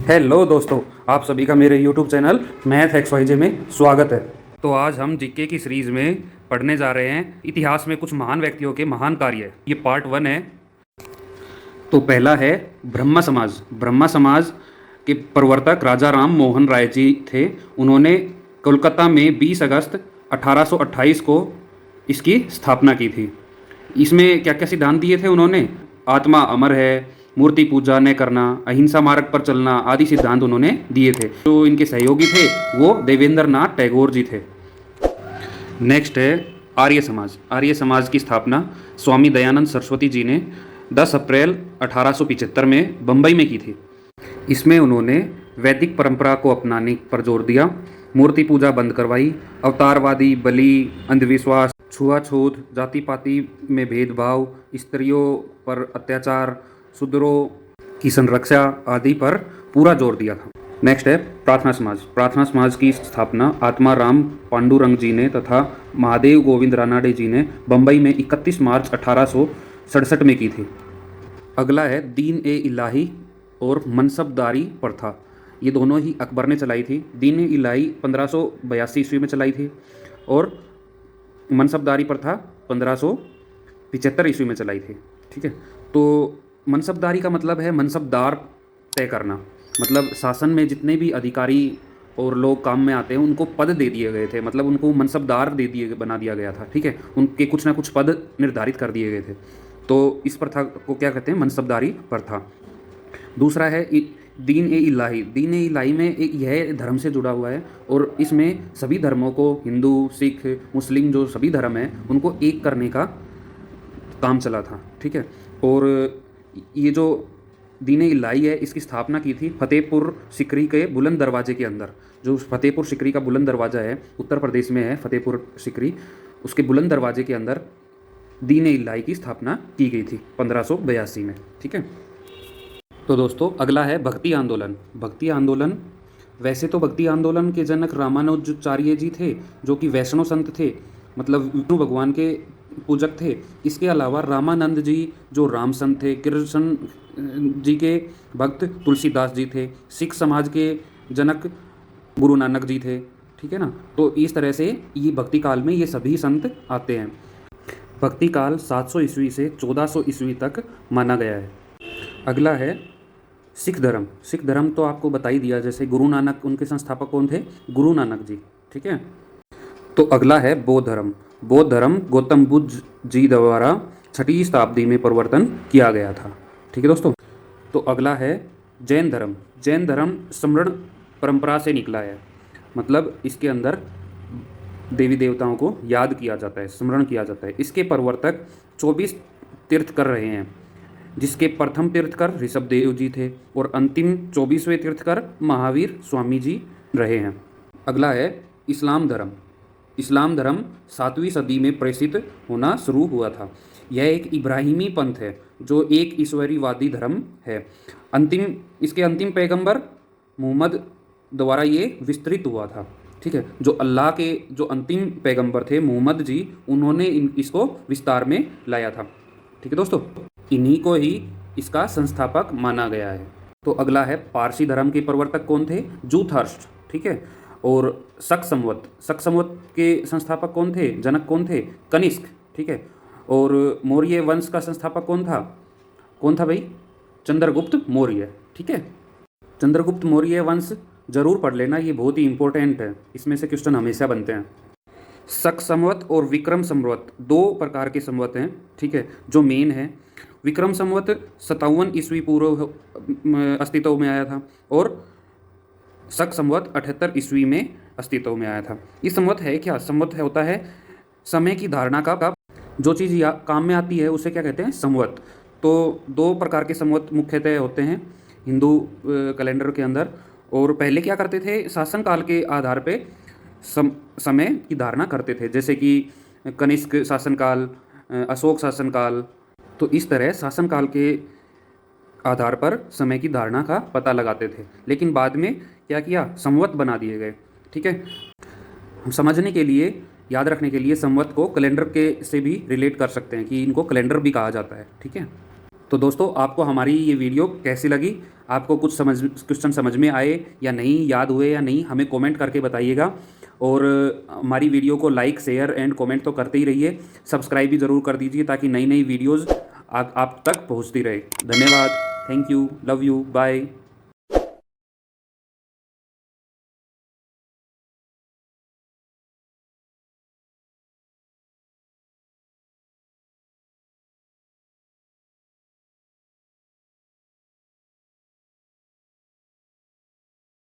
Hello दोस्तों, आप सभी का मेरे YouTube channel math X Y J में स्वागत है। तो आज हम जीके की सीरीज में पढ़ने जा रहे हैं इतिहास में कुछ महान व्यक्तियों के महान कार्य। ये पार्ट 1 है। तो पहला है ब्रह्मा समाज। ब्रह्मा समाज के प्रवर्तक राजा राम मोहन राय जी थे। उन्होंने कोलकाता में 20 अगस्त 1828 को इसकी स्थापना की थी। इसमें क्या क्या सिद्धांत दिए थे उन्होंने? आत्मा अमर है, मूर्ति पूजा न करना, अहिंसा मार्ग पर चलना आदि सिद्धांत उन्होंने दिए थे। जो इनके सहयोगी थे वो देवेंद्र नाथ टैगोर जी थे। नेक्स्ट है आर्य समाज। आर्य समाज की स्थापना स्वामी दयानंद सरस्वती जी ने 10 अप्रैल 1875 में बम्बई में की थी। इसमें उन्होंने वैदिक परंपरा को अपनाने पर जोर दिया, मूर्ति पूजा बंद करवाई, अवतारवादी, बलि, अंधविश्वास, छुआछूत, जाति पाति में भेदभाव, स्त्रियों पर अत्याचार, शूद्रों की संरक्षा आदि पर पूरा जोर दिया था। नेक्स्ट है प्रार्थना समाज। प्रार्थना समाज की स्थापना आत्माराम पांडुरंग जी ने तथा महादेव गोविंद रानाडे जी ने बम्बई में 31 मार्च 1867 में की थी। अगला है दीन ए इलाही और मनसबदारी प्रथा। ये दोनों ही अकबर ने चलाई थी। दीन ए इलाही 1582 ईस्वी में चलाई थी और मनसबदारी प्रथा 1575 ईस्वी में चलाई थी। ठीक है, तो मनसबदारी का मतलब है मनसबदार तय करना। मतलब शासन में जितने भी अधिकारी और लोग काम में आते हैं उनको पद दे दिए गए थे, मतलब उनको मनसबदार बना दिया गया था। ठीक है, उनके कुछ ना कुछ पद निर्धारित कर दिए गए थे। तो इस प्रथा को क्या कहते हैं? मनसबदारी प्रथा। दूसरा है दीन ए इलाही। दीन ए इलाही में यह धर्म से जुड़ा हुआ है और इसमें सभी धर्मों को, हिंदू, सिख, मुस्लिम, जो सभी धर्म हैं उनको एक करने का काम चला था। ठीक है, और ये जो दीन ए इलाही है इसकी स्थापना की थी फतेहपुर सिकरी के बुलंद दरवाजे के अंदर। जो फतेहपुर सिकरी का बुलंद दरवाज़ा है, उत्तर प्रदेश में है फतेहपुर सिकरी, उसके बुलंद दरवाजे के अंदर दीन ए इलाही की स्थापना की गई थी 1582 में। ठीक है, तो दोस्तों अगला है भक्ति आंदोलन। भक्ति आंदोलन, वैसे तो भक्ति आंदोलन के जनक रामानुजाचार्य जी थे जो कि वैष्णव संत थे, मतलब विष्णु भगवान के पूजक थे। इसके अलावा रामानंद जी जो राम संत थे, कृष्ण जी के भक्त तुलसीदास जी थे, सिख समाज के जनक गुरु नानक जी थे। ठीक है ना, तो इस तरह से ये भक्ति काल में ये सभी संत आते हैं। भक्ति काल 700 ईस्वी से 1400 ईस्वी तक माना गया है। अगला है सिख धर्म। सिख धर्म तो आपको बता ही दिया, जैसे गुरु नानक, उनके संस्थापक कौन थे? गुरु नानक जी। ठीक है, तो अगला है बौद्ध धर्म। बौद्ध धर्म गौतम बुद्ध जी द्वारा 6वीं शताब्दी में परिवर्तन किया गया था। ठीक है दोस्तों, तो अगला है जैन धर्म। जैन धर्म स्मरण परंपरा से निकला है, मतलब इसके अंदर देवी देवताओं को याद किया जाता है, स्मरण किया जाता है। इसके प्रवर्तक 24 तीर्थ कर रहे हैं, जिसके प्रथम तीर्थकर ऋषभदेव जी थे और अंतिम 24वें तीर्थकर महावीर स्वामी जी रहे हैं। अगला है इस्लाम धर्म। इस्लाम धर्म 7वीं सदी में प्रेषित होना शुरू हुआ था। यह एक इब्राहिमी पंथ है जो एक ईश्वरीवादी धर्म है। इसके अंतिम पैगंबर मोहम्मद द्वारा ये विस्तृत हुआ था। ठीक है, जो अल्लाह के जो अंतिम पैगंबर थे मोहम्मद जी, उन्होंने इसको विस्तार में लाया था। ठीक है दोस्तों, इन्हीं को ही इसका संस्थापक माना गया है। तो अगला है पारसी धर्म के प्रवर्तक कौन थे? जूथर्स्ट। ठीक है, और शक संवत। शक संवत के संस्थापक कौन थे? जनक कौन थे? कनिष्क। ठीक है, और मौर्य वंश का संस्थापक कौन था भाई? चंद्रगुप्त मौर्य। ठीक है, चंद्रगुप्त मौर्य वंश जरूर पढ़ लेना, ये बहुत ही इंपॉर्टेंट है, इसमें से क्वेश्चन हमेशा बनते हैं। शक संवत और विक्रम संवत 2 प्रकार के संवत हैं। ठीक है, जो मेन है, विक्रम संवत 57 ईस्वी पूर्व अस्तित्व में आया था और शक संवत 78 ईस्वी में अस्तित्व में आया था। ये संवत है क्या? संवत होता है समय की धारणा का जो चीज़ काम में आती है उसे क्या कहते हैं? संवत। तो 2 प्रकार के संवत मुख्यतः होते हैं हिंदू कैलेंडर के अंदर। और पहले क्या करते थे? शासनकाल के आधार पे समय की धारणा करते थे, जैसे कि कनिष्क शासनकाल, अशोक शासनकाल। तो इस तरह शासनकाल के आधार पर समय की धारणा का पता लगाते थे, लेकिन बाद में क्या किया? संवत बना दिए गए। ठीक है, समझने के लिए, याद रखने के लिए संवत को कैलेंडर के से भी रिलेट कर सकते हैं कि इनको कैलेंडर भी कहा जाता है। ठीक है, तो दोस्तों, आपको हमारी ये वीडियो कैसी लगी? आपको कुछ क्वेश्चन समझ में आए या नहीं, याद हुए या नहीं, हमें कमेंट करके बताइएगा। और हमारी वीडियो को लाइक, शेयर एंड कमेंट तो करते ही रहिए। सब्सक्राइब भी ज़रूर कर दीजिए ताकि नई नई वीडियोज़ आप तक पहुँचती रहे। धन्यवाद। Thank you. Love you. Bye.